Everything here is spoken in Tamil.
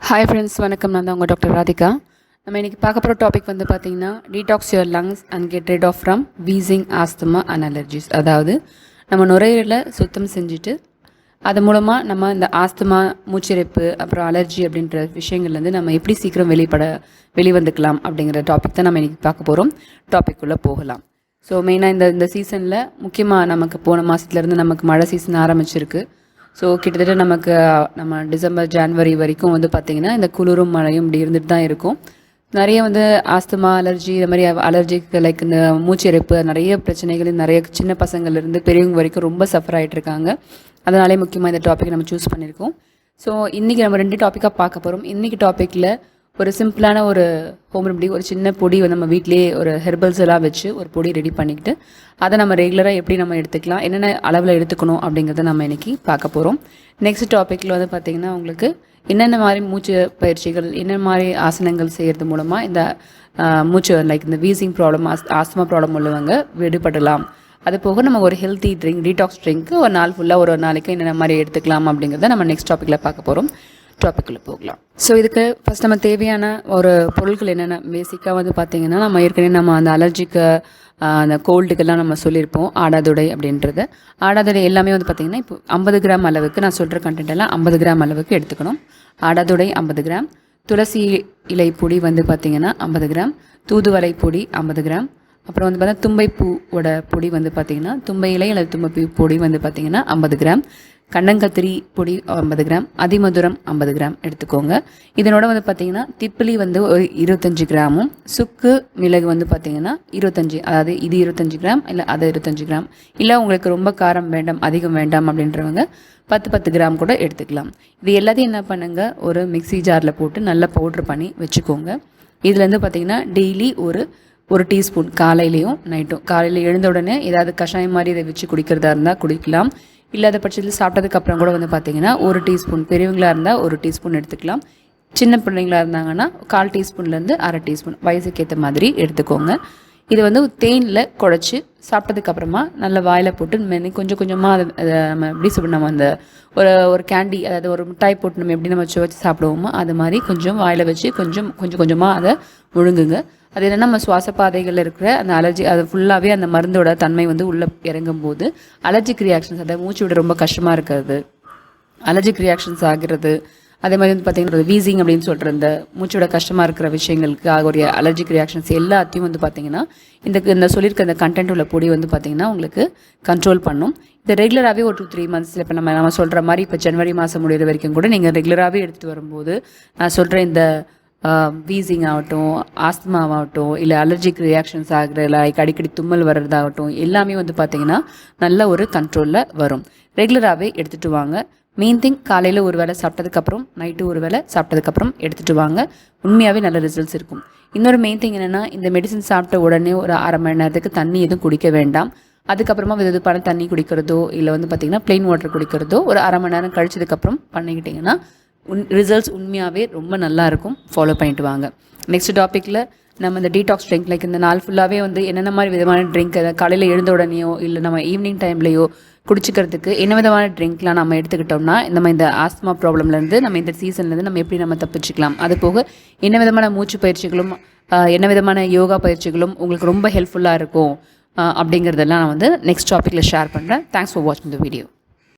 ஹாய் ஃப்ரெண்ட்ஸ், வணக்கம். நான் தான் உங்கள் டாக்டர் ராதிகா. நம்ம இன்றைக்கி பார்க்க போகிற டாபிக் வந்து பார்த்திங்கன்னா detox your lungs and get rid off from wheezing asthma and allergies. அதாவது நம்ம நுரையீரலை சுத்தம் செஞ்சுட்டு அது மூலமாக நம்ம இந்த ஆஸ்துமா, மூச்சிறைப்பு, அப்புறம் அலர்ஜி அப்படின்ற விஷயங்கள்லேருந்து நம்ம எப்படி சீக்கிரம் வெளிவந்துக்கலாம் அப்படிங்கிற டாபிக் தான் நம்ம இன்றைக்கி பார்க்க போகிறோம். டாபிக்குள்ளே போகலாம். ஸோ மெயினாக இந்த சீசனில் முக்கியமாக நமக்கு போன மாதத்துலேருந்து நமக்கு மழை சீசன் ஆரம்பிச்சிருக்கு. ஸோ கிட்டத்தட்ட நம்ம டிசம்பர், ஜான்வரி வரைக்கும் வந்து பார்த்திங்கன்னா இந்த குளிரும் மழையும் இப்படி இருந்துட்டு தான் இருக்கும். நிறைய வந்து ஆஸ்துமா, அலர்ஜி, இந்த மாதிரி அலர்ஜிக்கு லைக் இந்த மூச்சிறைப்பு நிறைய பிரச்சனைகள் நிறைய சின்ன பசங்கள்லேருந்து பெரியவங்க வரைக்கும் ரொம்ப சஃபர் ஆகிட்டு இருக்காங்க. அதனாலே முக்கியமாக இந்த டாபிக் நம்ம சூஸ் பண்ணியிருக்கோம். ஸோ இன்றைக்கி நம்ம 2 டாப்பிக்காக பார்க்க போகிறோம். இன்றைக்கி டாப்பிக்கில் ஒரு சிம்பிளான ஒரு ஹோம் ரெமடி, ஒரு சின்ன பொடி வந்து நம்ம வீட்டிலேயே ஒரு ஹெர்பல்ஸ் எல்லாம் வச்சு ஒரு பொடி ரெடி பண்ணிக்கிட்டு அதை நம்ம ரெகுலராக எப்படி நம்ம எடுத்துக்கலாம், என்னென்ன அளவில் எடுத்துக்கணும் அப்படிங்கிறத நம்ம இன்றைக்கி பார்க்க போகிறோம். நெக்ஸ்ட் டாப்பிக்கில் வந்து பார்த்திங்கன்னா உங்களுக்கு என்னென்ன மாதிரி மூச்சு பயிற்சிகள், என்ன மாதிரி ஆசனங்கள் செய்கிறது மூலமாக இந்த மூச்சு லைக் இந்த வீசிங் ப்ராப்ளம், ஆஸ்துமா ப்ராப்ளம் உள்ளவங்க விடுபடலாம். அது போக நம்ம ஒரு ஹெல்த்தி ட்ரிங்க், டீடாக்ஸ் ட்ரிங்க்கு ஒரு நாள் ஃபுல்லாக ஒரு நாளைக்கு என்னென்ன மாதிரி எடுத்துக்கலாம் அப்படிங்கிறத நம்ம நெக்ஸ்ட் டாப்பிக்கில் பார்க்க போகிறோம். டாப்பிக்குள்ளே போகலாம். ஸோ இதுக்கு ஃபஸ்ட் நம்ம தேவையான ஒரு பொருட்கள் என்னென்ன பேசிக்காக வந்து பார்த்திங்கன்னா நம்ம ஏற்கனவே நம்ம அந்த அலர்ஜிக்கு, அந்த கோல்டுக்கெல்லாம் நம்ம சொல்லியிருப்போம் ஆடாதொடை அப்படின்றது. ஆடாதொடை எல்லாமே வந்து பார்த்திங்கன்னா இப்போ 50 கிராம் அளவுக்கு, நான் சொல்கிற கண்டென்ட் எல்லாம் 50 கிராம் அளவுக்கு எடுத்துக்கணும். ஆடாதொடை 50 கிராம், துளசி இலை பொடி வந்து பார்த்திங்கன்னா 50 கிராம், தூதுவளை பொடி 50 கிராம், அப்புறம் வந்து பார்த்தா தும்பைப்பூவோட பொடி வந்து பார்த்திங்கன்னா தும்பை இலை அல்லது தும்பைப்பூ பொடி வந்து பார்த்திங்கன்னா 50 கிராம், கண்டங்கத்திரி பொடி 50 கிராம், அதிமதுரம் 50 கிராம் எடுத்துக்கோங்க. இதனோட வந்து பார்த்திங்கன்னா திப்பிலி வந்து ஒரு 25 கிராமும், சுக்கு மிளகு வந்து பார்த்திங்கன்னா 25, அதாவது இது 25 கிராம் இல்லை அது 25 கிராம், இல்லை உங்களுக்கு ரொம்ப காரம் வேண்டாம், அதிகம் வேண்டாம் அப்படின்றவங்க 10 கிராம் கூட எடுத்துக்கலாம். இது எல்லாத்தையும் என்ன பண்ணுங்கள், ஒரு மிக்சி ஜாரில் போட்டு நல்லா பவுட்ரு பண்ணி வச்சுக்கோங்க. இதுலேருந்து பார்த்திங்கன்னா டெய்லி ஒரு டீஸ்பூன் காலையிலையும் நைட்டும், காலையில் எழுந்த உடனே ஏதாவது கஷாயம் மாதிரி இதை வச்சு குடிக்கிறதா இருந்தால் குடிக்கலாம். இல்லாத பட்சத்தில் சாப்பிட்டதுக்கப்புறம் கூட வந்து பார்த்திங்கன்னா 1 டீஸ்பூன், பெரியவங்களாக இருந்தால் 1 டீஸ்பூன் எடுத்துக்கலாம். சின்ன பிள்ளைங்களாக இருந்தாங்கன்னா 1/4 டீஸ்பூன்லேருந்து 1/2 டீஸ்பூன் வயசுக்கு ஏற்ற மாதிரி எடுத்துக்கோங்க. இது வந்து தேனில் குழச்சி சாப்பிட்டதுக்கப்புறமா நல்ல வாயில் போட்டு மென்று கொஞ்சம் கொஞ்சமாக அதை நம்ம எப்படி சொல்லணும், நம்ம அந்த ஒரு கேண்டி, அதாவது ஒரு மிட்டாய் போட்டு நம்ம எப்படி நம்ம வச்சு சாப்பிடுவோமோ அது மாதிரி கொஞ்சம் வாயில் வச்சு கொஞ்சம் கொஞ்சமாக அதை முழுங்குங்க. அது என்னென்னா நம்ம சுவாச பாதைகளில் இருக்கிற அந்த அலர்ஜி, அது ஃபுல்லாகவே அந்த மருந்தோட தன்மை வந்து உள்ளே இறங்கும் போது அலர்ஜிக் ரியாக்ஷன்ஸ், அதாவது மூச்சு விட ரொம்ப கஷ்டமாக இருக்கிறது, அலர்ஜிக் ரியாக்ஷன்ஸ் ஆகிறது, அதே மாதிரி வந்து பார்த்திங்கன்னா வீசிங் அப்படின்னு சொல்கிற இந்த மூச்சோட கஷ்டமாக இருக்கிற விஷயங்களுக்கு ஆகக்கூடிய அலர்ஜிக் ரியாக்ஷன்ஸ் எல்லாத்தையும் வந்து பார்த்திங்கன்னா இந்த சொல்லியிருக்க இந்த கண்டென்ட் உள்ள பொடி வந்து பார்த்திங்கன்னா உங்களுக்கு கண்ட்ரோல் பண்ணும். இது ரெகுலராகவே ஒரு 2-3 மந்த்ஸில் இப்போ நம்ம சொல்கிற மாதிரி இப்போ ஜனவரி மாதம் முடிகிற வரைக்கும் கூட நீங்கள் ரெகுலராகவே எடுத்துகிட்டு வரும்போது நான் சொல்கிற இந்த வீசிங் ஆகட்டும், ஆஸ்துமாவாகட்டும், இல்லை அலர்ஜிக் ரியாக்ஷன்ஸ் ஆகிற லைக் அடிக்கடி தும்மல் வர்றதாகட்டும் எல்லாமே வந்து பார்த்திங்கன்னா நல்ல ஒரு கண்ட்ரோலில் வரும். ரெகுலராகவே எடுத்துகிட்டு வாங்க. மெயின் திங், காலையில் ஒரு வேளை சாப்பிட்டதுக்கப்புறம், நைட்டு ஒரு வேளை சாப்பிட்டதுக்கப்புறம் எடுத்துகிட்டு வாங்க. உண்மையாகவே நல்ல ரிசல்ட்ஸ் இருக்கும். இன்னொரு மெயின் திங் என்னென்னா, இந்த மெடிசன் சாப்பிட்ட உடனே ஒரு 1/2 மணி நேரத்துக்கு தண்ணி எதுவும் குடிக்க வேண்டாம். அதுக்கப்புறமா வெதுப்பான தண்ணி குடிக்கிறதோ இல்லை வந்து பார்த்திங்கன்னா ப்ளெயின் வாட்டர் குடிக்கிறதோ ஒரு 1/2 மணி நேரம் கழிச்சதுக்கப்புறம் பண்ணிக்கிட்டிங்கன்னா ரிசல்ட்ஸ் உண்மையாகவே ரொம்ப நல்லாயிருக்கும். ஃபாலோ பண்ணிட்டு வாங்க. நெக்ஸ்ட் டாப்பிக்கில் நம்ம இந்த டீடாக்ஸ் ட்ரிங்க், லைக் இந்த நாள் ஃபுல்லாகவே வந்து என்னென்ன மாதிரி விதமான ட்ரிங்க், அதை காலையில் எழுந்த உடனேயோ இல்லை நம்ம ஈவினிங் டைம்லையோ குடிச்சிக்கிறதுக்கு என்ன விதமான ட்ரிங்க்லாம் நம்ம எடுத்துக்கிட்டோம்னா நம்ம இந்த ஆஸ்துமா ப்ராப்ளம்லேருந்து நம்ம இந்த சீசன்லேருந்து நம்ம எப்படி நம்ம தப்பிச்சுக்கலாம், அது போக என்ன விதமான மூச்சு பயிற்சிகளும் என்ன விதமான யோகா பயிற்சிகளும் உங்களுக்கு ரொம்ப ஹெல்ப்ஃபுல்லாக இருக்கும் அப்படிங்கிறதெல்லாம் நான் வந்து நெக்ஸ்ட் டாப்பிக்கில் ஷேர் பண்ணுறேன். தேங்க்ஸ் ஃபார் வாட்சிங் த வீடியோ.